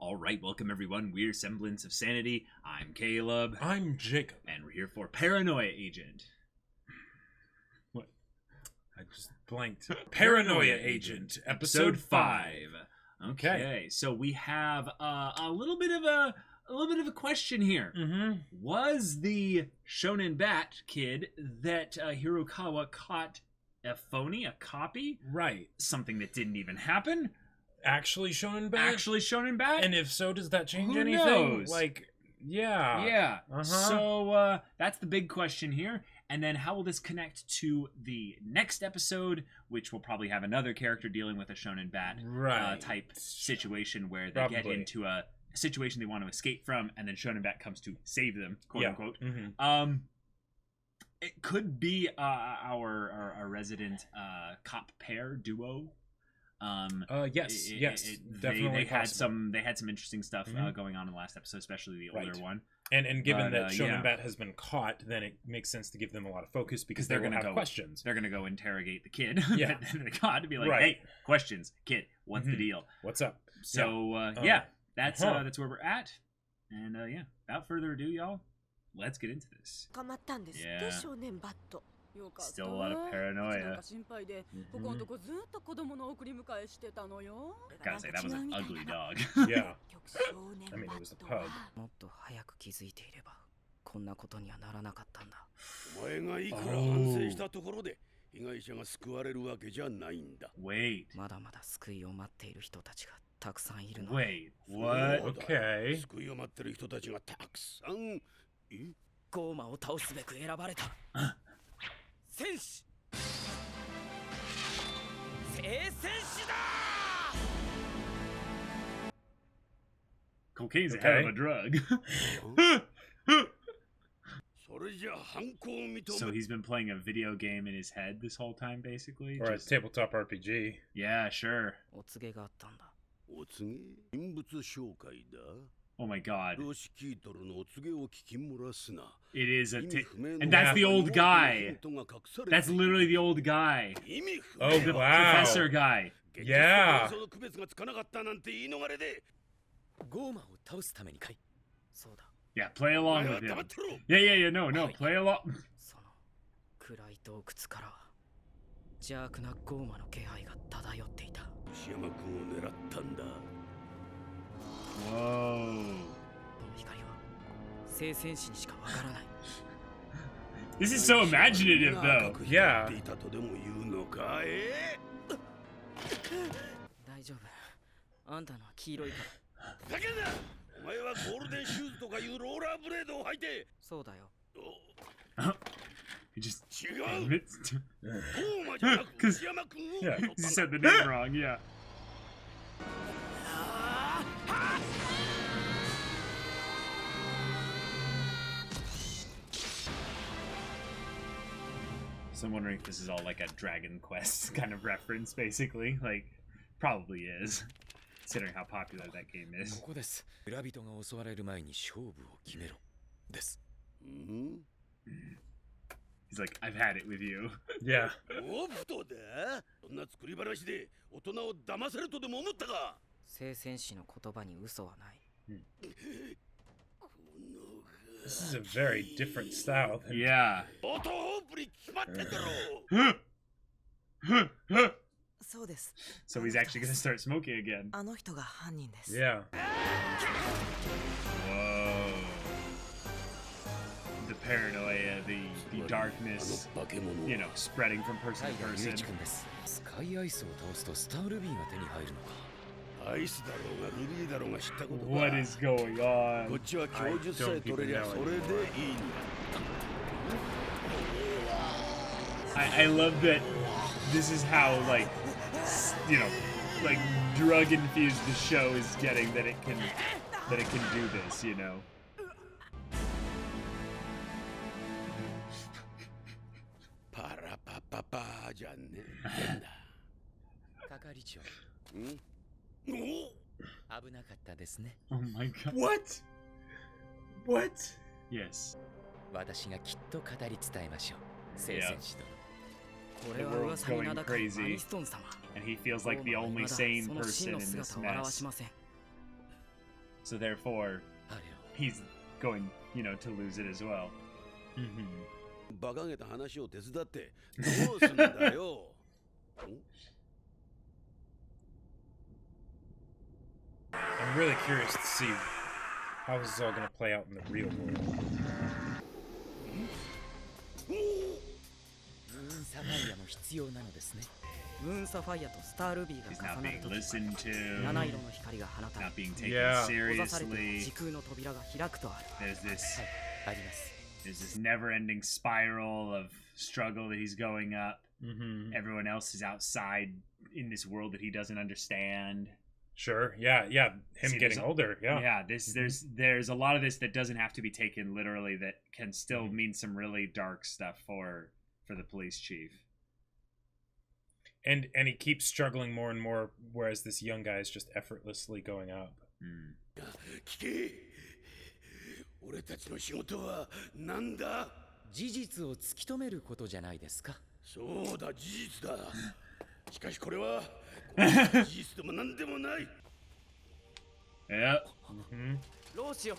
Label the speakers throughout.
Speaker 1: All right, welcome everyone. We're Semblance of Sanity. I'm Caleb.
Speaker 2: I'm Jacob.
Speaker 1: And we're here for Paranoia Agent.
Speaker 2: What? I just blanked. Paranoia Agent, episode 5.
Speaker 1: Okay, so we have a little bit of a question here.
Speaker 2: Mm-hmm.
Speaker 1: Was the Shounen Bat kid that Hirokawa caught a phony, a copy?
Speaker 2: Right.
Speaker 1: Something that didn't even happen?
Speaker 2: Actually Shounen Bat?
Speaker 1: Actually Shounen Bat?
Speaker 2: And if so, does that change
Speaker 1: Who
Speaker 2: anything?
Speaker 1: knows?
Speaker 2: Like, yeah.
Speaker 1: Yeah.
Speaker 2: Uh-huh.
Speaker 1: So that's the big question here. And then how will this connect to the next episode, which will probably have another character dealing with a Shounen Bat type situation where they get into a situation they want to escape from, and then Shounen Bat comes to save them, quote unquote.
Speaker 2: Mm-hmm.
Speaker 1: It could be our resident cop pair duo.
Speaker 2: Yes, definitely.
Speaker 1: They had some interesting stuff going on in the last episode, especially the older one.
Speaker 2: And given that Shounen Bat has been caught, then it makes sense to give them a lot of focus because they're going to have questions.
Speaker 1: They're going to go interrogate the kid
Speaker 2: Yeah.
Speaker 1: that they caught to be like, hey, questions, kid, what's the deal?
Speaker 2: What's up?
Speaker 1: So that's where we're at. And without further ado, y'all, let's get into this. Yeah. Still a lot of paranoia. Gotta say, that was an ugly dog.
Speaker 2: Yeah. I mean, it was a pug.
Speaker 1: Wait. Wait, what?
Speaker 2: Okay.
Speaker 1: Cocaine's a hell of a drug. So he's been playing a video game in his head this whole time, basically?
Speaker 2: Or a tabletop RPG.
Speaker 1: Yeah, sure. Oh my god. It is and that's the old guy. That's literally the old guy.
Speaker 2: Oh,
Speaker 1: the
Speaker 2: wow.
Speaker 1: professor guy.
Speaker 2: Yeah.
Speaker 1: Yeah, play along with him. Yeah, no, play along. Whoa. This is so imaginative, though.
Speaker 2: Yeah.
Speaker 1: He just admits to... Because he said the name wrong, yeah. So I'm wondering if this is all like a Dragon Quest kind of reference, basically. Like, probably is, considering how popular that game is. He's like, I've had it with you.
Speaker 2: Yeah. This is a very different style.
Speaker 1: Yeah. So he's actually gonna start smoking again.
Speaker 2: Yeah.
Speaker 1: Whoa. The paranoia, the darkness, you know, spreading from person to person. What is going on?
Speaker 2: I don't even know anymore.
Speaker 1: I love that this is how, like, you know, like drug infused the show is getting, that it can do this, you know. Oh my god.
Speaker 2: What? What?
Speaker 1: Yes.
Speaker 2: The world's going crazy,
Speaker 1: and he feels like the only sane person in this mess. so therefore he's going, you know, to lose it as well.
Speaker 3: I'm
Speaker 2: really curious to see how this is all going to play out in the real world.
Speaker 1: He's not being listened to, not being taken seriously. There's this never-ending spiral of struggle that he's going up. Everyone else is outside in this world that he doesn't understand.
Speaker 2: Sure. Yeah. Him getting older. Yeah.
Speaker 1: There's a lot of this that doesn't have to be taken literally, that can still mean some really dark stuff for the police chief.
Speaker 2: And he keeps struggling more and more, whereas this young guy is just effortlessly going up.
Speaker 1: Yep.
Speaker 3: どうしよう。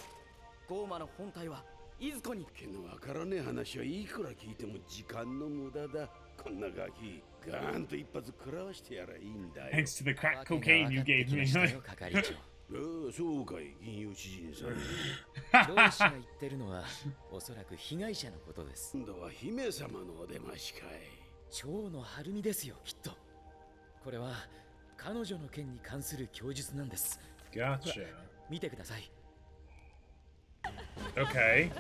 Speaker 3: ゴーマの本体はいずこに。けのわからねえ話はいくら聞いても時間の無駄だ。こんなガキ、ガーンと一発食らわしてやらいいんだよ。
Speaker 1: Thanks to the crack cocaine you gave me.
Speaker 3: そうかい、銀融詩人さん。
Speaker 4: 上司が言ってるのはおそらく被害者のことです。
Speaker 3: 今度は姫様のお出ましかい。
Speaker 4: 蝶の晴美ですよ、きっと。これは彼女の件に関する供述なんです。
Speaker 2: Gotcha.
Speaker 4: 見てください。
Speaker 2: Okay.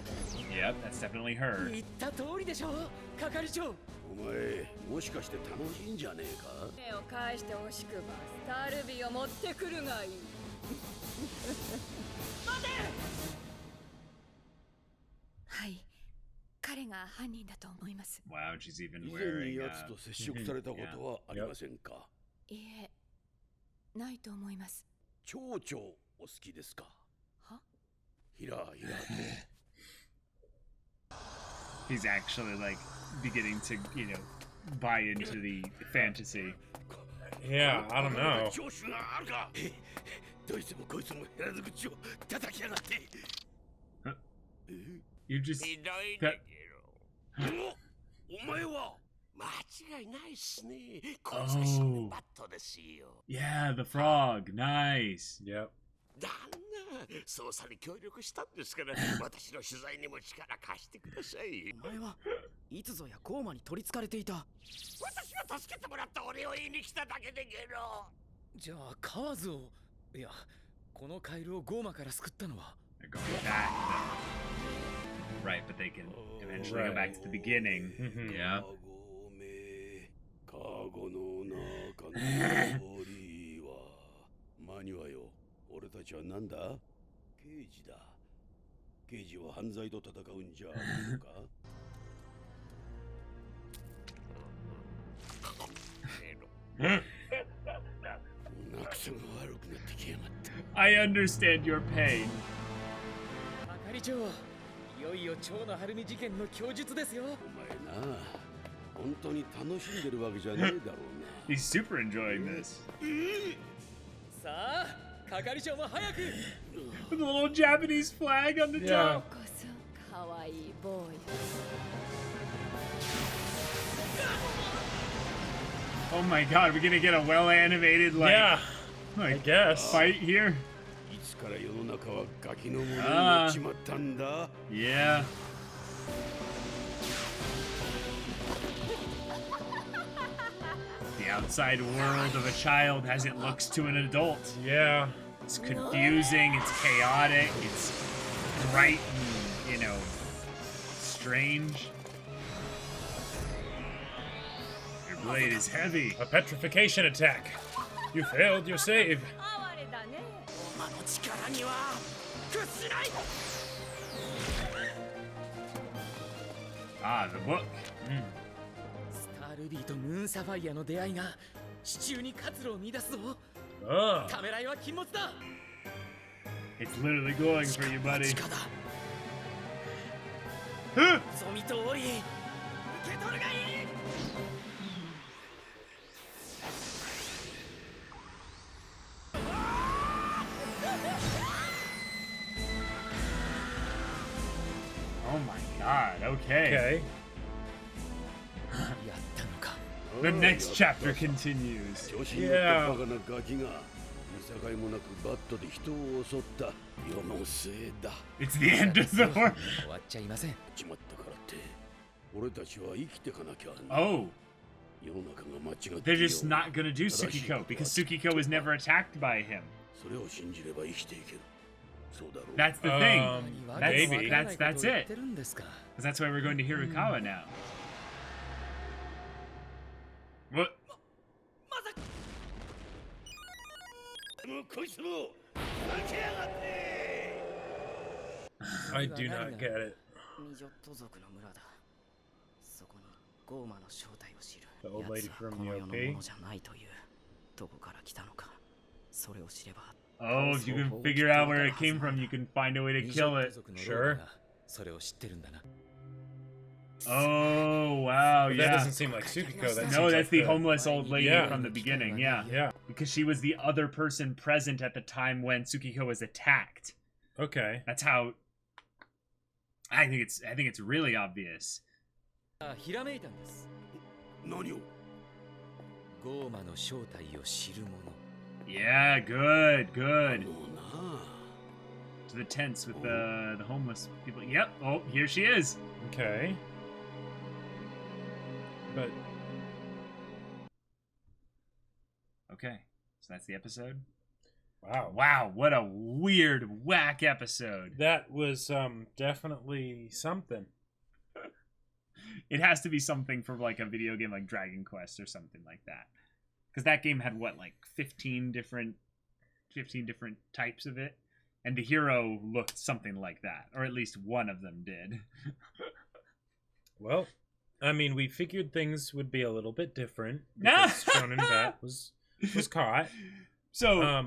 Speaker 1: Yep, that's definitely her.
Speaker 4: 言った通りでしょ、係長。
Speaker 3: お前、もしかして楽しいんじゃねえか。
Speaker 5: 目を返してほしくば、スタールビーを持ってくるがいい。待て。はい、彼が犯人だと思います。
Speaker 1: Wow, she's even
Speaker 3: 以前
Speaker 1: wearing.
Speaker 3: に奴と接触されたことはありませんか。
Speaker 5: いえ、ないと思います。
Speaker 3: 蝶々お好きですか。
Speaker 5: は？
Speaker 3: ひらひらと。
Speaker 1: He's actually like beginning to, you know, buy into the fantasy.
Speaker 2: Yeah, I don't know.
Speaker 3: 調子があるか。どいつもこいつもヘラズ口を叩きやがって。
Speaker 1: You just.
Speaker 3: お前は。
Speaker 1: Oh. Yeah, the frog. Nice.
Speaker 2: Yep.
Speaker 3: 旦那、捜査に協力したんですから、私の取材にも力貸してください。
Speaker 4: お前はいつぞやゴーマに取り憑かれていた。
Speaker 3: 私が助けてもらったお礼を言いに来ただけでゲロ。
Speaker 4: じゃあカワズを、いや、このカエルをゴーマから救ったのは。
Speaker 1: They're going back though. Right, but they can eventually go back to the beginning. Yeah.
Speaker 3: カゴの中の鳥はマニはよ、俺たちはなんだ？刑事だ。刑事は犯罪と戦うんじゃないのか？
Speaker 1: I understand your pain.
Speaker 4: 係長、いよいよ蝶の晴美事件の供述ですよ。
Speaker 3: お前な、本当に楽しんでるわけじゃねえだろうな。
Speaker 1: He's super enjoying this.
Speaker 4: さあ、係長も早く。
Speaker 1: The little Japanese flag on the top.
Speaker 5: こそ可愛いボーイ。
Speaker 1: Oh my god, we're gonna get a well-animated, like,
Speaker 2: Yeah,
Speaker 1: like
Speaker 2: I guess.
Speaker 1: fight here.
Speaker 3: いつから世の中はガキのものになっちまったんだ。
Speaker 1: Yeah. The outside world of a child as it looks to an adult.
Speaker 2: Yeah.
Speaker 1: It's confusing, it's chaotic, it's bright and, you know, strange. Your blade is heavy.
Speaker 2: A petrification attack. You failed your save.
Speaker 5: 哀れだね。
Speaker 4: ゴーマの力には屈しない。
Speaker 1: Ah, the book.
Speaker 4: スタールビーとムーンサファイアの出会いが地中に活路を見出すぞ。
Speaker 2: Oh.
Speaker 4: ためらいは禁物だ。
Speaker 1: It's literally going for you, buddy.
Speaker 4: 力だ。ゾミとオリー、受け取るがいい。
Speaker 1: Oh Oh my god, okay. The next chapter continues.
Speaker 2: Yeah.
Speaker 1: It's the end of the world. Oh. They're just not gonna do Tsukiko because Tsukiko was never attacked by him. That's the thing.
Speaker 2: Maybe.
Speaker 1: That's it. Because that's why we're going to Hirukawa now. What?
Speaker 2: I do not get it. The old lady from the OP.
Speaker 1: Oh, if you can figure out where it came from, you can find a way to kill it.
Speaker 2: Sure.
Speaker 1: Oh, wow,
Speaker 2: But
Speaker 1: yeah.
Speaker 2: that doesn't seem like Tsukiko.
Speaker 1: That's the homeless old lady from the beginning, yeah.
Speaker 2: Yeah.
Speaker 1: Because she was the other person present at the time when Tsukiko was attacked.
Speaker 2: Okay.
Speaker 1: That's how... I think it's really obvious. Yeah, good. To the tents with the homeless people. Yep. Oh, here she is.
Speaker 2: Okay. But...
Speaker 1: Okay. So that's the episode?
Speaker 2: Wow.
Speaker 1: Wow, what a weird, whack episode.
Speaker 2: That was definitely something.
Speaker 1: It has to be something from like a video game like Dragon Quest or something like that. Because that game had what, like 15 different types of it? And the hero looked something like that. Or at least one of them did.
Speaker 2: Well, I mean, we figured things would be a little bit different. Because Shounen Bat was caught.
Speaker 1: So...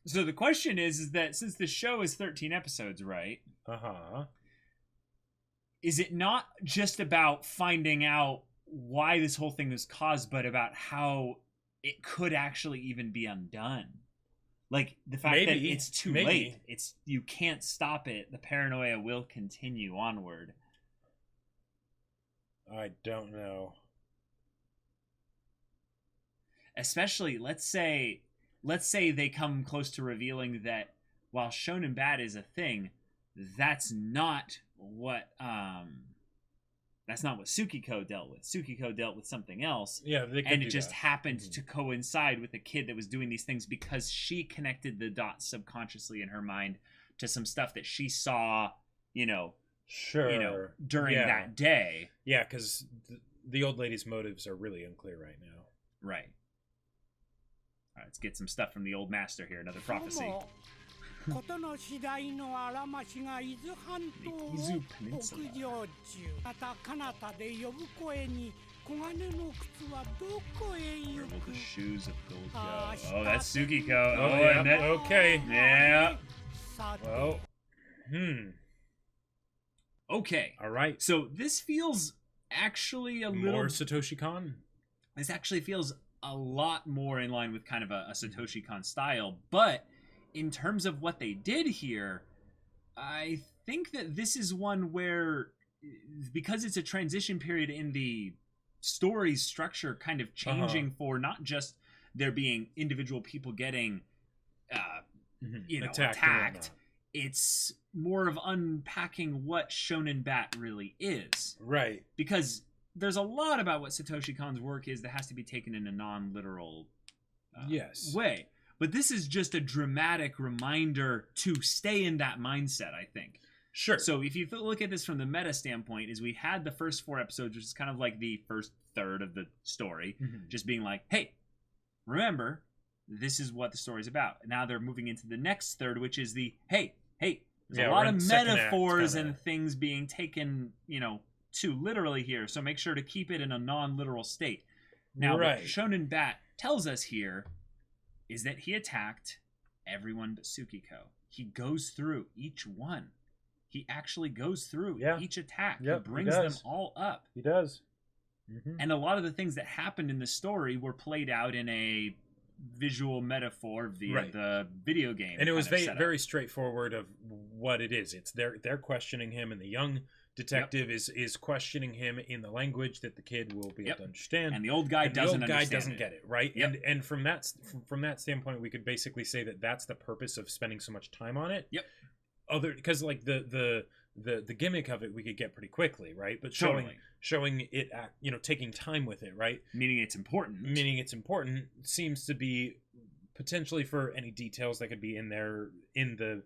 Speaker 1: So the question is that since the show is 13 episodes, right?
Speaker 2: Uh-huh.
Speaker 1: Is it not just about finding out why this whole thing was caused, but about how it could actually even be undone? Like the fact that it's too late. You can't stop it. The paranoia will continue onward.
Speaker 2: I don't know.
Speaker 1: Especially, let's say they come close to revealing that while Shounen Bat is a thing, that's not what Tsukiko dealt with. Tsukiko dealt with something else.
Speaker 2: Yeah,
Speaker 1: and it just happened to coincide with a kid that was doing these things because she connected the dots subconsciously in her mind to some stuff that she saw, during that day.
Speaker 2: Yeah, because the old lady's motives are really unclear right now.
Speaker 1: Right. All right, let's get some stuff from the old master here. Another prophecy. Izu Peninsula. Where will the shoes of gold go? Oh, that's Tsukiko.
Speaker 2: Oh, yeah. Okay.
Speaker 1: Yeah.
Speaker 2: Well.
Speaker 1: Okay.
Speaker 2: All right.
Speaker 1: So this feels actually a little...
Speaker 2: More Satoshi Kon?
Speaker 1: This actually feels a lot more in line with kind of a Satoshi Kon style, but in terms of what they did here, I think that this is one where, because it's a transition period in the story's structure kind of changing for not just there being individual people getting attacked, it's more of unpacking what Shounen Bat really is.
Speaker 2: Right.
Speaker 1: Because there's a lot about what Satoshi Kon's work is that has to be taken in a non-literal way. But this is just a dramatic reminder to stay in that mindset, I think.
Speaker 2: Sure.
Speaker 1: So if you look at this from the meta standpoint, is we had the first 4 episodes, which is kind of like the first third of the story, just being like, hey, remember, this is what the story's about. And now they're moving into the next third, which is the, hey, there's a lot of metaphors and things being taken, too literally here, so make sure to keep it in a non-literal state. Now, what Shounen Bat tells us here is that he attacked everyone but Tsukiko. He goes through each one. He actually goes through each attack.
Speaker 2: Yep,
Speaker 1: he brings them all up.
Speaker 2: He does.
Speaker 1: And a lot of the things that happened in the story were played out in a visual metaphor via the video game.
Speaker 2: And it was very straightforward of what it is. It's they're questioning him, and the young detective is questioning him in the language that the kid will be able to understand,
Speaker 1: and the old guy doesn't
Speaker 2: get it, right? And from that standpoint, we could basically say that that's the purpose of spending so much time on it. Because like the gimmick of it we could get pretty quickly, right? But showing it, taking time with it, right?
Speaker 1: Meaning it's important
Speaker 2: seems to be potentially for any details that could be in there in the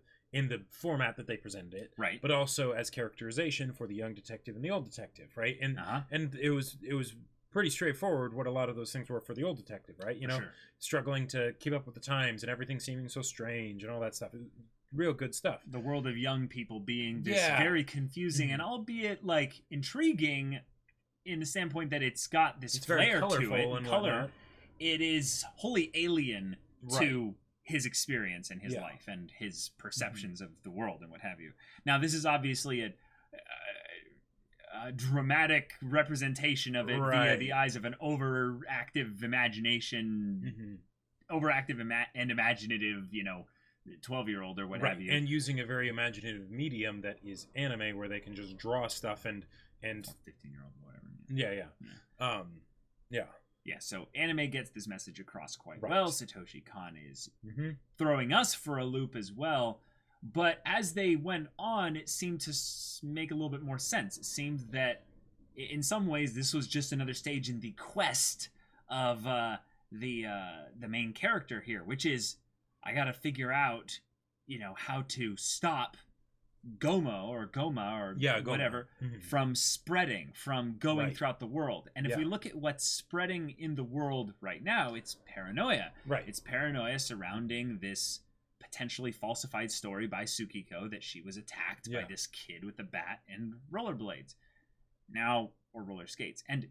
Speaker 2: format that they presented it,
Speaker 1: right?
Speaker 2: But also as characterization for the young detective and the old detective, right? And it was pretty straightforward what a lot of those things were for the old detective, right? Struggling to keep up with the times and everything seeming so strange and all that stuff. Real good stuff.
Speaker 1: The world of young people being this very confusing and albeit like intriguing in the standpoint that it's got this flair to it and color. Whatnot. It is wholly alien to his experience and his life and his perceptions of the world and what have you. Now, this is obviously a dramatic representation of it via the eyes of an overactive imagination, and imaginative, 12-year-old or what have you.
Speaker 2: And using a very imaginative medium that is anime, where they can just draw stuff and
Speaker 1: 15-year-old, whatever. So anime gets this message across quite well. Satoshi Kon is throwing us for a loop as well. But as they went on, it seemed to make a little bit more sense. It seemed that in some ways this was just another stage in the quest of the main character here, which is I got to figure out, how to stop Goma or whatever from spreading, from going throughout the world. And if we look at what's spreading in the world right now, it's paranoia. It's paranoia surrounding this potentially falsified story by Tsukiko that she was attacked by this kid with a bat and rollerblades. Now, or roller skates. And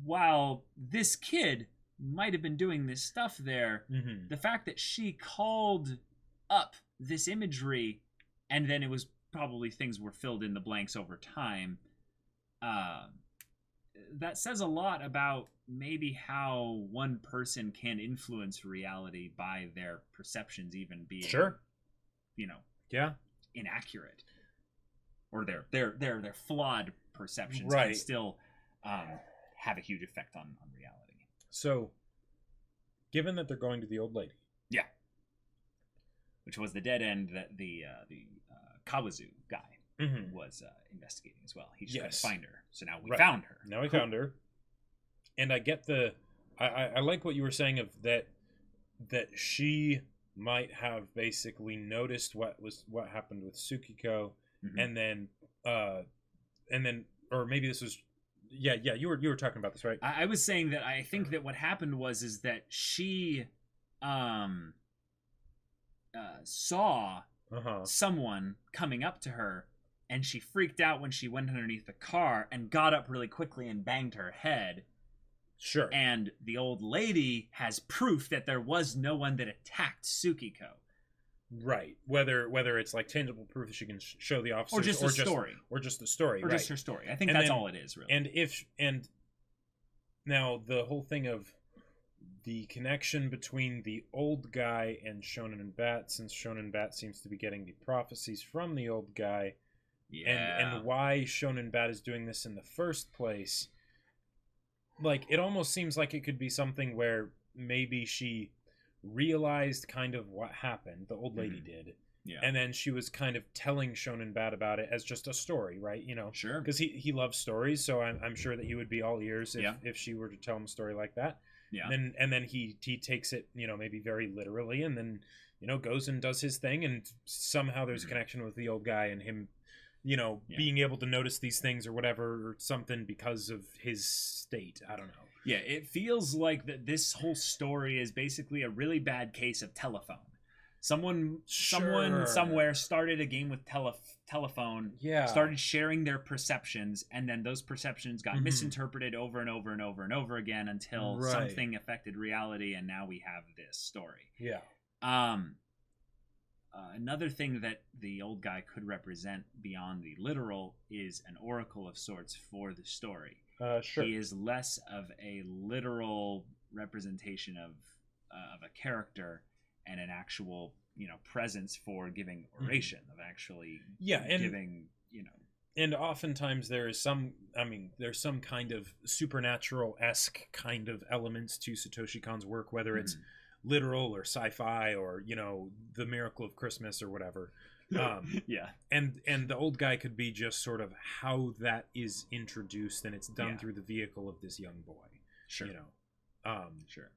Speaker 1: while this kid might have been doing this stuff there, the fact that she called up this imagery and then it was probably things were filled in the blanks over time, that says a lot about maybe how one person can influence reality by their perceptions even being inaccurate, or their flawed perceptions can still have a huge effect on reality.
Speaker 2: So, given that they're going to the old lady,
Speaker 1: which was the dead end that the Kawazu guy was investigating as well. He just couldn't find her, so now we found her.
Speaker 2: Now we found her, and I get I like what you were saying of that she might have basically noticed what happened with Tsukiko, and then or maybe this was. You were talking about this, right?
Speaker 1: I was saying that I think that what happened is that she saw someone coming up to her, and she freaked out when she went underneath the car and got up really quickly and banged her head.
Speaker 2: Sure.
Speaker 1: And the old lady has proof that there was no one that attacked Tsukiko.
Speaker 2: Right. Whether it's like tangible proof that she can show the officers,
Speaker 1: or just the story,
Speaker 2: or just the story,
Speaker 1: or just her story. I think that's all it is, really.
Speaker 2: And now the whole thing of the connection between the old guy and Shounen Bat, since Shounen Bat seems to be getting the prophecies from the old guy, and why Shounen Bat is doing this in the first place. Like, it almost seems like it could be something where maybe she realized kind of what happened, the old lady did, and then she was kind of telling Shounen Bat about it as just a story, right?
Speaker 1: Sure,
Speaker 2: because he loves stories, so I'm sure that he would be all ears if she were to tell him a story like that. And then he takes it, maybe very literally, and then goes and does his thing, and somehow there's a connection with the old guy and him being able to notice these things or whatever or something because of his state. I don't know.
Speaker 1: Yeah, it feels like that this whole story is basically a really bad case of telephone. Someone somewhere started a game with telephone, started sharing their perceptions, and then those perceptions got misinterpreted over and over and over and over again until something affected reality, and now we have this story. Another thing that the old guy could represent beyond the literal is an oracle of sorts for the story.
Speaker 2: Sure.
Speaker 1: He is less of a literal representation of of a character and an actual presence for giving oration, of actually giving
Speaker 2: And oftentimes there's some kind of supernatural-esque kind of elements to Satoshi Kon's work, whether it's literal or sci-fi or the miracle of Christmas or whatever. And the old guy could be just sort of how that is introduced, and it's done through the vehicle of this young boy.
Speaker 1: Sure.
Speaker 2: Sure.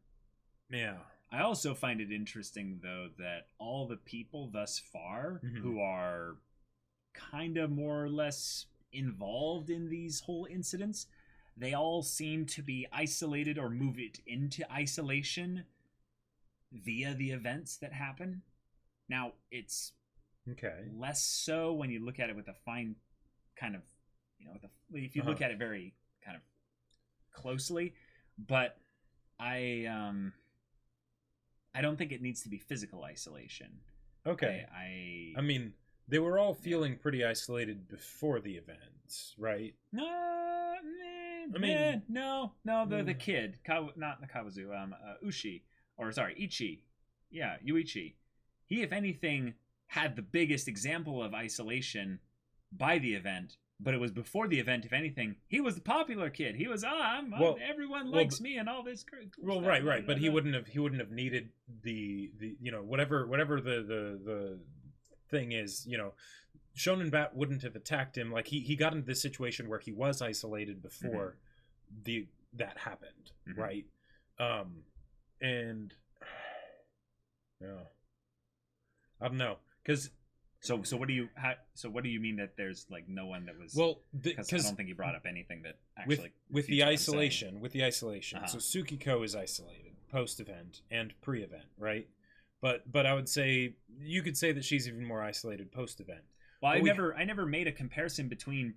Speaker 2: Yeah.
Speaker 1: I also find it interesting, though, that all the people thus far who are kind of more or less involved in these whole incidents, they all seem to be isolated or move it into isolation via the events that happen. Now, it's less so when you look at it with a fine kind of, if you look at it very kind of closely, but I don't think it needs to be physical isolation.
Speaker 2: Okay. I mean, they were all feeling pretty isolated before the events, right?
Speaker 1: No, the kid, not Kawazu, Ichi. Yeah, Yuichi. He, if anything, had the biggest example of isolation by the event, but it was before the event. If anything, he was the popular kid. He was, everyone likes me and all this.
Speaker 2: Well, right, but he wouldn't have needed the whatever the thing is, Shounen Bat wouldn't have attacked him. Like he got into this situation where he was isolated before that happened, right? And I don't know, because
Speaker 1: so what do you mean that there's like no one that was because I don't think you brought up anything that actually
Speaker 2: with the isolation. So Tsukiko is isolated post event and pre event, right? But I would say you could say that she's even more isolated post event.
Speaker 1: Well, I never made a comparison between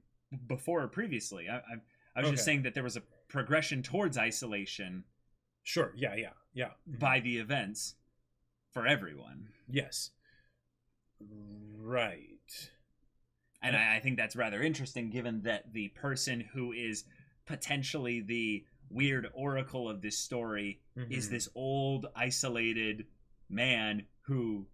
Speaker 1: before or previously. I was just saying that there was a progression towards isolation.
Speaker 2: Sure. Yeah.
Speaker 1: By the events for everyone.
Speaker 2: Yes. Right.
Speaker 1: And I think that's rather interesting, given that the person who is potentially the weird oracle of this story is this old, isolated man who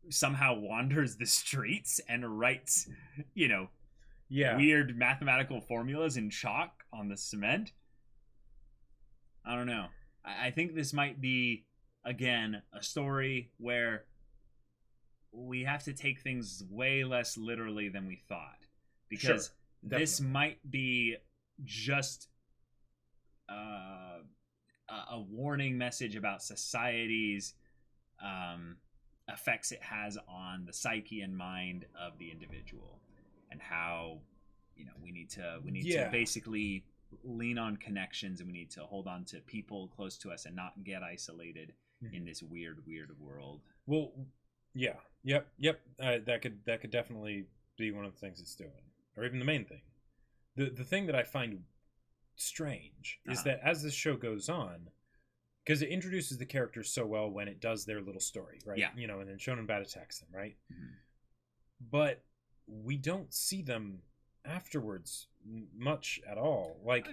Speaker 1: somehow wanders the streets and writes, weird mathematical formulas in chalk on the cement. I don't know. I think this might be, again, a story where we have to take things way less literally than we thought. Because this might be just a warning message about society's effects it has on the psyche and mind of the individual, and how we need to basically lean on connections, and we need to hold on to people close to us and not get isolated in this weird world.
Speaker 2: Well, yeah, yep. That could definitely be one of the things it's doing, or even the main thing. The thing that I find strange is that as this show goes on, because it introduces the characters so well when it does their little story, right?
Speaker 1: Yeah.
Speaker 2: And then Shounen Bat attacks them, right? But we don't see them afterwards much at all. Like,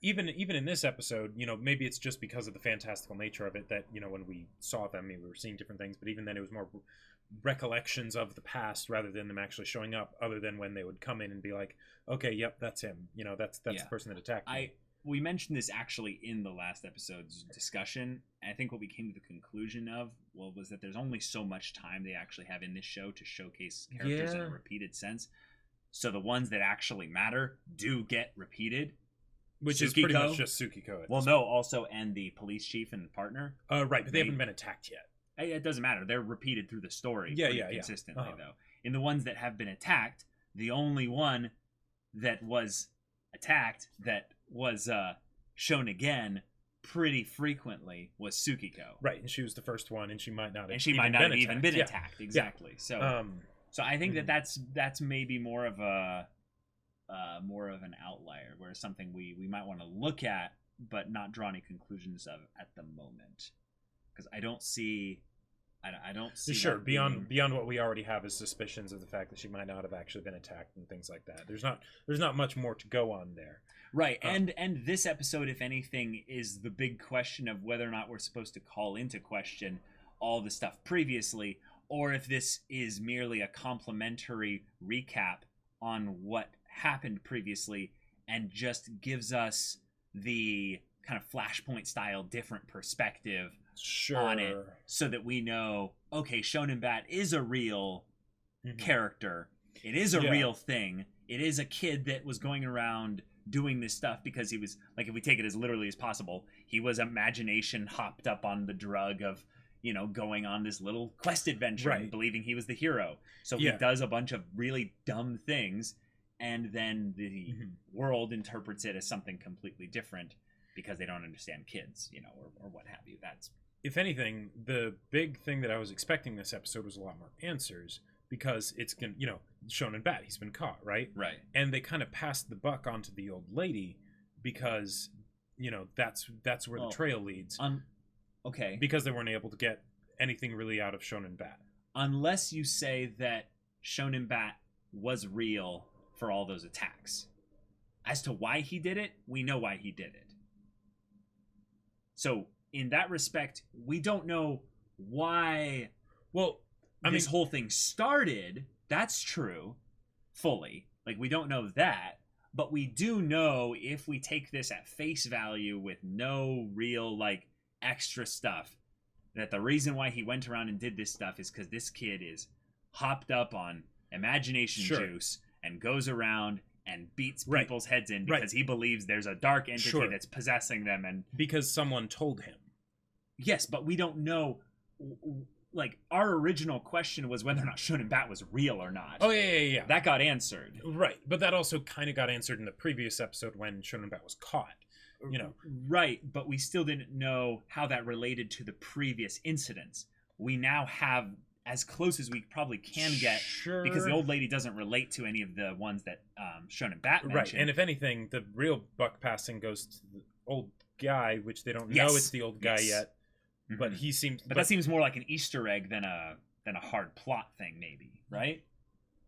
Speaker 2: even in this episode, maybe it's just because of the fantastical nature of it that, when we saw them, we were seeing different things, but even then it was more recollections of the past rather than them actually showing up, other than when they would come in and be like, okay, yep, that's him. That's the person that attacked me.
Speaker 1: We mentioned this actually in the last episode's discussion. And I think what we came to the conclusion of was that there's only so much time they actually have in this show to showcase characters in a repeated sense. So the ones that actually matter do get repeated.
Speaker 2: Which is pretty much just Tsukiko.
Speaker 1: Also, and the police chief and partner.
Speaker 2: Right, but they haven't been attacked yet.
Speaker 1: It doesn't matter. They're repeated through the story consistently,
Speaker 2: Uh-huh.
Speaker 1: though. In the ones that have been attacked, the only one that was attacked that was shown again pretty frequently was Tsukiko.
Speaker 2: Right, and she was the first one, and she might not have
Speaker 1: even been attacked. Exactly. Yeah. So I think that's maybe more of an outlier, where something we might want to look at but not draw any conclusions of at the moment, because I don't see I don't see
Speaker 2: sure
Speaker 1: that
Speaker 2: beyond what we already have as suspicions of the fact that she might not have actually been attacked and things like that. There's not much more to go on there.
Speaker 1: Right, and this episode, if anything, is the big question of whether or not we're supposed to call into question all the stuff previously, or if this is merely a complimentary recap on what happened previously and just gives us the kind of Flashpoint style different perspective on it, so that we know, okay, Shounen Bat is a real character. It is a real thing. It is a kid that was going around doing this stuff because he was, like, if we take it as literally as possible, he was imagination hopped up on the drug of, you know, going on this little quest adventure and believing he was the hero. So he does a bunch of really dumb things, and then the world interprets it as something completely different because they don't understand kids, you know, or what have you. That's,
Speaker 2: if anything, the big thing that I was expecting this episode was a lot more answers, because it's gonna, you know, Shounen Bat, he's been caught, right? And they kind of passed the buck onto the old lady because, you know, that's where the trail leads.
Speaker 1: Okay.
Speaker 2: Because they weren't able to get anything really out of Shounen Bat.
Speaker 1: Unless you say that Shounen Bat was real for all those attacks. As to why he did it, we know why he did it. So, in that respect, we don't know why this whole thing started. That's true, fully. Like, we don't know that. But we do know, if we take this at face value with no real, like, extra stuff, that the reason why he went around and did this stuff is because this kid is hopped up on imagination juice and goes around and beats people's heads in because he believes there's a dark entity that's possessing them, and
Speaker 2: because someone told him.
Speaker 1: Yes, but we don't know. Like, our original question was whether or not Shounen Bat was real or not.
Speaker 2: Oh, yeah.
Speaker 1: That got answered.
Speaker 2: Right, but that also kind of got answered in the previous episode when Shounen Bat was caught. You know.
Speaker 1: Right, but we still didn't know how that related to the previous incidents. We now have as close as we probably can get, because the old lady doesn't relate to any of the ones that Shounen Bat mentioned.
Speaker 2: Right, and if anything, the real buck passing goes to the old guy, which they don't know it's the old guy yet. But he seems...
Speaker 1: But that seems more like an Easter egg than a hard plot thing, maybe, right?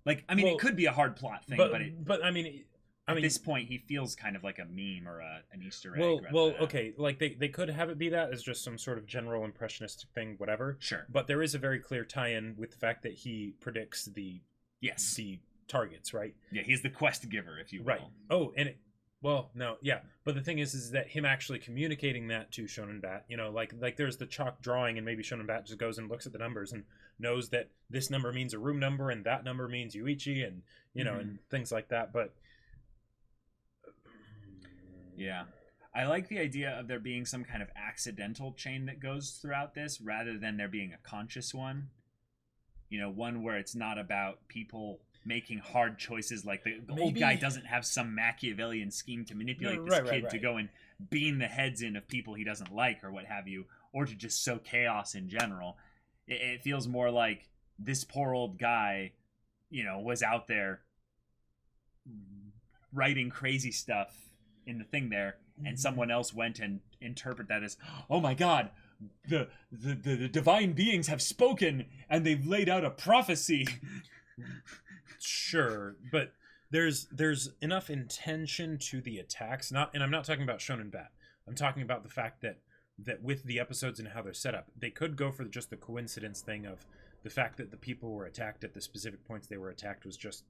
Speaker 1: Like, I mean, it could be a hard plot thing,
Speaker 2: but I mean...
Speaker 1: At this point, he feels kind of like a meme or an Easter egg.
Speaker 2: Well, okay, like they could have it be that as just some sort of general impressionistic thing, whatever.
Speaker 1: Sure.
Speaker 2: But there is a very clear tie-in with the fact that he predicts the targets, right?
Speaker 1: Yeah, he's the quest giver, if you will.
Speaker 2: Right. Oh, and but the thing is that him actually communicating that to Shounen Bat, you know, like there's the chalk drawing, and maybe Shounen Bat just goes and looks at the numbers and knows that this number means a room number and that number means Yuichi, and you know, and things like that. But
Speaker 1: yeah, I like the idea of there being some kind of accidental chain that goes throughout this, rather than there being a conscious one. You know, one where it's not about people making hard choices, like the old guy doesn't have some Machiavellian scheme to manipulate this kid to go and beam the heads in of people he doesn't like or what have you, or to just sow chaos in general. It feels more like this poor old guy, you know, was out there writing crazy stuff in the thing there, and someone else went and interpret that as, oh my god, the divine beings have spoken and they've laid out a prophecy.
Speaker 2: Sure, but there's enough intention to the attacks, and I'm not talking about Shounen Bat. I'm talking about the fact that with the episodes and how they're set up, they could go for just the coincidence thing of the fact that the people were attacked at the specific points they were attacked was just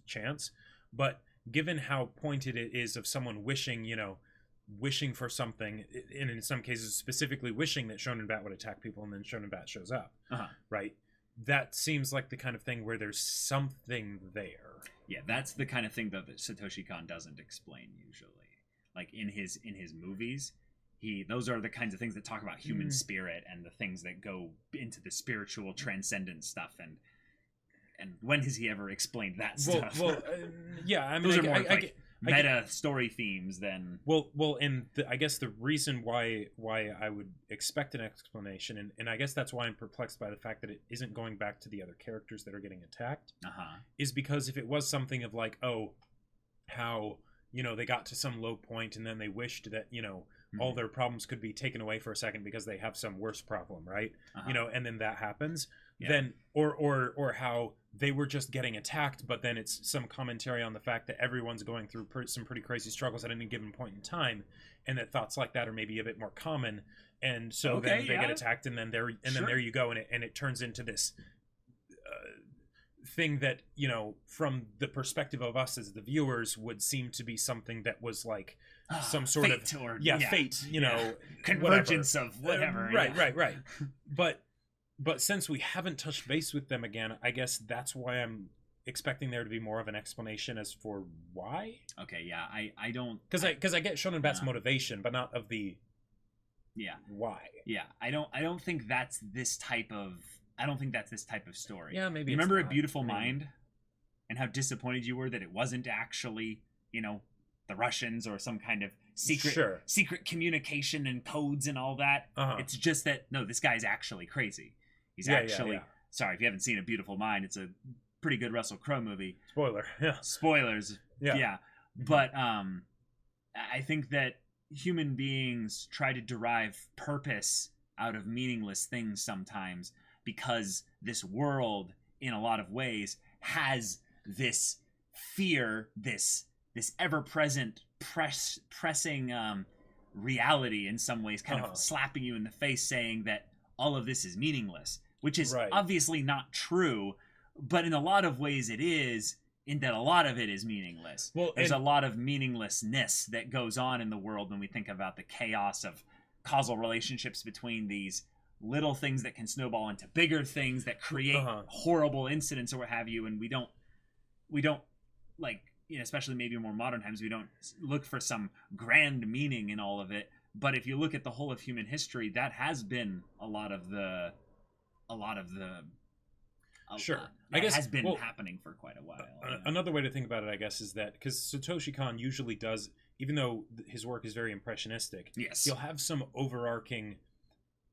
Speaker 2: chance. But given how pointed it is of someone wishing for something, and in some cases specifically wishing that Shounen Bat would attack people, and then Shounen Bat shows up, right? That seems like the kind of thing where there's something there.
Speaker 1: Yeah, that's the kind of thing that Satoshi Kon doesn't explain usually. Like in his movies, those are the kinds of things that talk about human spirit and the things that go into the spiritual transcendent stuff, and when has he ever explained that stuff?
Speaker 2: Yeah, I mean,
Speaker 1: those are more meta story themes than...
Speaker 2: And I guess the reason why I would expect an explanation, and I guess that's why I'm perplexed by the fact that it isn't going back to the other characters that are getting attacked, is because if it was something of like, oh, how, you know, they got to some low point and then they wished that, you know, all their problems could be taken away for a second because they have some worse problem, right? And then that happens. Then or how they were just getting attacked, but then it's some commentary on the fact that everyone's going through some pretty crazy struggles at any given point in time, and that thoughts like that are maybe a bit more common, and so then they get attacked, and then there you go, and it turns into this thing that, from the perspective of us as the viewers, would seem to be something that was like some sort of fate,
Speaker 1: convergence of whatever.
Speaker 2: Right. But since we haven't touched base with them again, I guess that's why I'm expecting there to be more of an explanation as for why.
Speaker 1: Okay, yeah, I don't,
Speaker 2: because I get Shounen Bat's motivation, but not of the why.
Speaker 1: Yeah, I don't think that's this type of. I don't think that's this type of story.
Speaker 2: Yeah, maybe.
Speaker 1: You remember A Beautiful Mind, and how disappointed you were that it wasn't actually, the Russians or some kind of secret communication and codes and all that. It's just that no, this guy's actually crazy. He's actually sorry if you haven't seen A Beautiful Mind. It's a pretty good Russell Crowe movie.
Speaker 2: Spoiler. Yeah.
Speaker 1: Spoilers. Yeah. But I think that human beings try to derive purpose out of meaningless things sometimes, because this world, in a lot of ways, has this fear, this ever-present pressing reality in some ways, kind of slapping you in the face, saying that all of this is meaningless, which is obviously not true, but in a lot of ways it is, in that a lot of it is meaningless. Well, there's a lot of meaninglessness that goes on in the world when we think about the chaos of causal relationships between these little things that can snowball into bigger things that create horrible incidents or what have you, and we don't like, especially maybe in more modern times, we don't look for some grand meaning in all of it. But if you look at the whole of human history, that has been a lot of the I guess has been happening for quite a while.
Speaker 2: Another way to think about it, I guess, is that because Satoshi Kon usually does, even though his work is very impressionistic, he'll have some overarching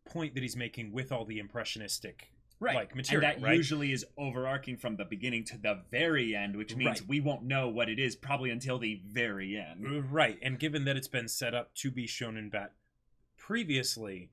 Speaker 2: point that he's making with all the impressionistic like material,
Speaker 1: and that usually is overarching from the beginning to the very end, which means we won't know what it is probably until the very end.
Speaker 2: Right, and given that it's been set up to be Shounen Bat previously,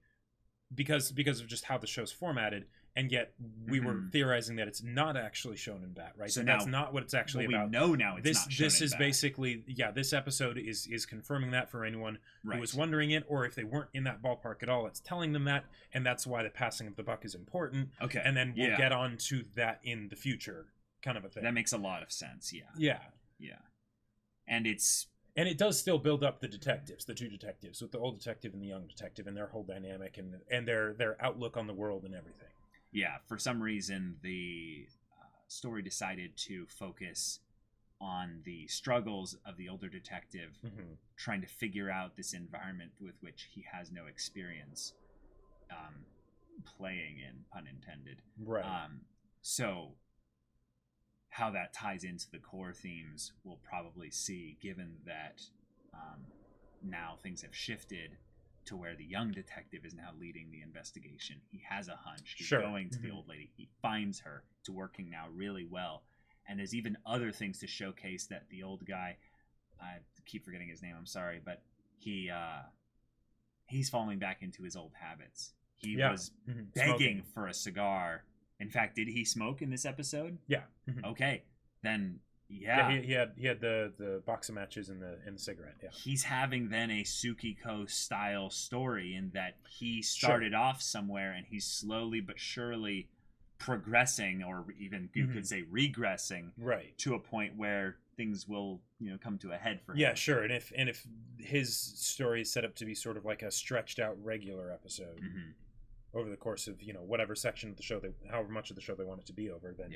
Speaker 2: because of just how the show's formatted, and yet we were theorizing that it's not actually Shounen Bat, right?
Speaker 1: So
Speaker 2: that's not what it's actually about.
Speaker 1: We know now it's not Shounen
Speaker 2: This is
Speaker 1: Bat.
Speaker 2: basically, this episode is confirming that for anyone who was wondering it, or if they weren't in that ballpark at all, it's telling them that, and that's why the passing of the buck is important.
Speaker 1: Okay.
Speaker 2: And then we'll get on to that in the future, kind of a thing.
Speaker 1: That makes a lot of sense,
Speaker 2: Yeah.
Speaker 1: And
Speaker 2: it does still build up the detectives, the two detectives, with the old detective and the young detective, and their whole dynamic and their outlook on the world and everything.
Speaker 1: Yeah, for some reason, the story decided to focus on the struggles of the older detective trying to figure out this environment with which he has no experience playing in, pun intended.
Speaker 2: Right.
Speaker 1: So how that ties into the core themes we'll probably see, given that now things have shifted to where the young detective is now leading the investigation. He has a hunch. He's going to the old lady. He finds her. It's working now really well. And there's even other things to showcase that the old guy, I keep forgetting his name, I'm sorry, but he's falling back into his old habits. He was begging for a cigar. In fact, did he smoke in this episode?
Speaker 2: Yeah.
Speaker 1: Okay. Then he
Speaker 2: had the box of matches and the cigarette. Yeah,
Speaker 1: he's having then a Tsukiko style story in that he started off somewhere and he's slowly but surely progressing, or even you could say regressing, to a point where things will come to a head for him.
Speaker 2: Yeah, sure. And if his story is set up to be sort of like a stretched out regular episode over the course of whatever section of the show, however much of the show they want it to be over, then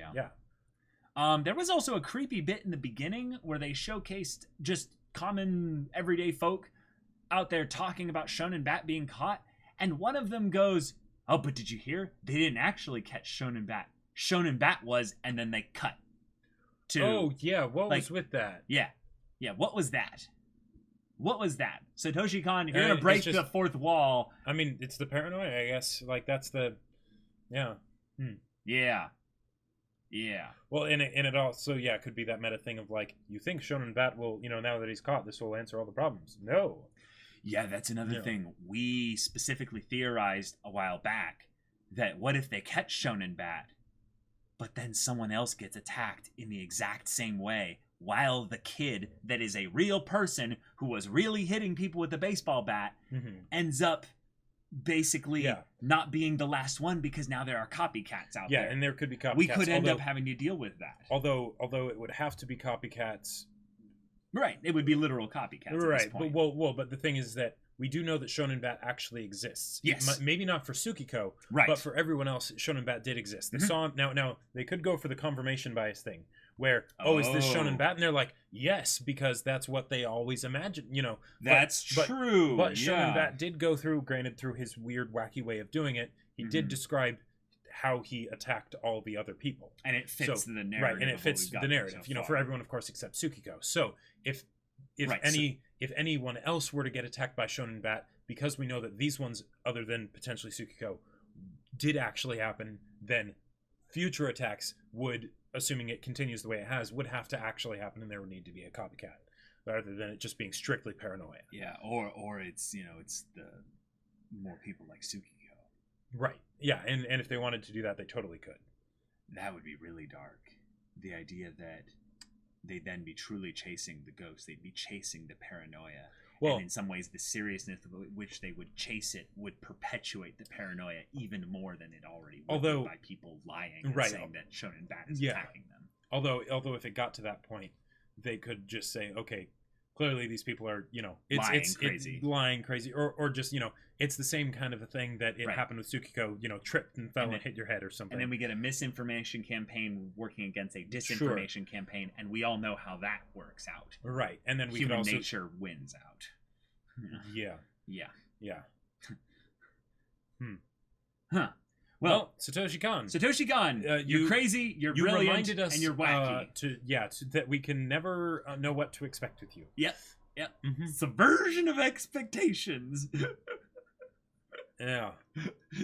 Speaker 1: there was also a creepy bit in the beginning where they showcased just common everyday folk out there talking about Shounen Bat being caught, and one of them goes, "Oh, but did you hear? They didn't actually catch Shounen Bat. Shounen Bat was," and then they cut to...
Speaker 2: Oh, yeah, what was with that?
Speaker 1: Yeah, what was that? What was that? Satoshi Kon, if you're going to break the fourth wall...
Speaker 2: I mean, it's the paranoia, I guess. Like, that's the... Yeah.
Speaker 1: Yeah.
Speaker 2: Well, and it also, it could be that meta thing of like, you think Shounen Bat will, now that he's caught, this will answer all the problems. No.
Speaker 1: Yeah, that's another thing. We specifically theorized a while back that what if they catch Shounen Bat, but then someone else gets attacked in the exact same way, while the kid that is a real person who was really hitting people with a baseball bat ends up basically not being the last one because now there are copycats out there.
Speaker 2: Yeah, and there could be copycats.
Speaker 1: We could end up having to deal with that.
Speaker 2: Although it would have to be copycats.
Speaker 1: Right, it would be literal copycats at this point.
Speaker 2: But the thing is that we do know that Shounen Bat actually exists.
Speaker 1: Yes.
Speaker 2: Maybe not for Tsukiko,
Speaker 1: right,
Speaker 2: but for everyone else, Shounen Bat did exist. They saw him, now they could go for the confirmation bias thing, where, is this Shounen Bat? And they're like, yes, because that's what they always imagine, you know.
Speaker 1: That's true.
Speaker 2: But Shounen Bat did go through, granted through his weird, wacky way of doing it, he did describe how he attacked all the other people.
Speaker 1: And it fits the narrative.
Speaker 2: Right, and it fits the narrative, you know, for everyone, of course, except Tsukiko. So, if anyone else were to get attacked by Shounen Bat, because we know that these ones, other than potentially Tsukiko, did actually happen, then future attacks would, assuming it continues the way it has, would have to actually happen, and there would need to be a copycat, rather than it just being strictly Paranoia.
Speaker 1: Yeah, or it's, you know, it's the more people like Tsukiko.
Speaker 2: Right. Yeah, and if they wanted to do that, they totally could.
Speaker 1: That would be really dark. The idea that they'd then be truly chasing the ghost. They'd be chasing the paranoia. Well, and in some ways, the seriousness with which they would chase it would perpetuate the paranoia even more than it already would by people lying and saying that Shounen Bat is attacking them.
Speaker 2: Although if it got to that point, they could just say, okay, clearly these people are, you know, lying crazy. Or just, you know, it's the same kind of a thing that it happened with Tsukiko, you know, tripped and fell and hit your head or something.
Speaker 1: And then we get a misinformation campaign working against a disinformation campaign, and we all know how that works out.
Speaker 2: Right. And then we
Speaker 1: Human
Speaker 2: could also...
Speaker 1: nature wins out.
Speaker 2: Yeah.
Speaker 1: Huh.
Speaker 2: Well, Satoshi Kon,
Speaker 1: you're crazy, you're brilliant,
Speaker 2: reminded us,
Speaker 1: and you're wacky.
Speaker 2: That we can never know what to expect with you.
Speaker 1: Yep. Subversion of expectations.
Speaker 2: Yeah.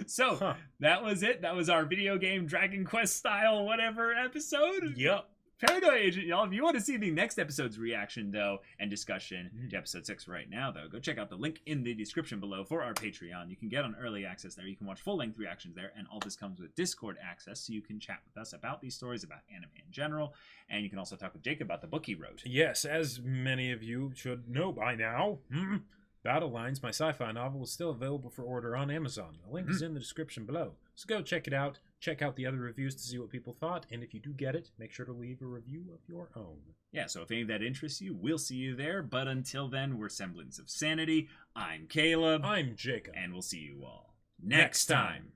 Speaker 1: So, that was it. That was our video game Dragon Quest style whatever episode.
Speaker 2: Yep.
Speaker 1: Paranoia Agent, y'all. If you want to see the next episode's reaction, though, and discussion to episode 6 right now, though, go check out the link in the description below for our Patreon. You can get on early access there. You can watch full-length reactions there, and all this comes with Discord access, so you can chat with us about these stories, about anime in general, and you can also talk with Jake about the book he wrote.
Speaker 2: Yes, as many of you should know by now, Battle Lines, my sci-fi novel, is still available for order on Amazon. The link is in the description below. So go check it out. Check out the other reviews to see what people thought. And if you do get it, make sure to leave a review of your own.
Speaker 1: Yeah, so if any of that interests you, we'll see you there. But until then, we're Semblance of Sanity. I'm Caleb.
Speaker 2: I'm Jacob.
Speaker 1: And we'll see you all next time.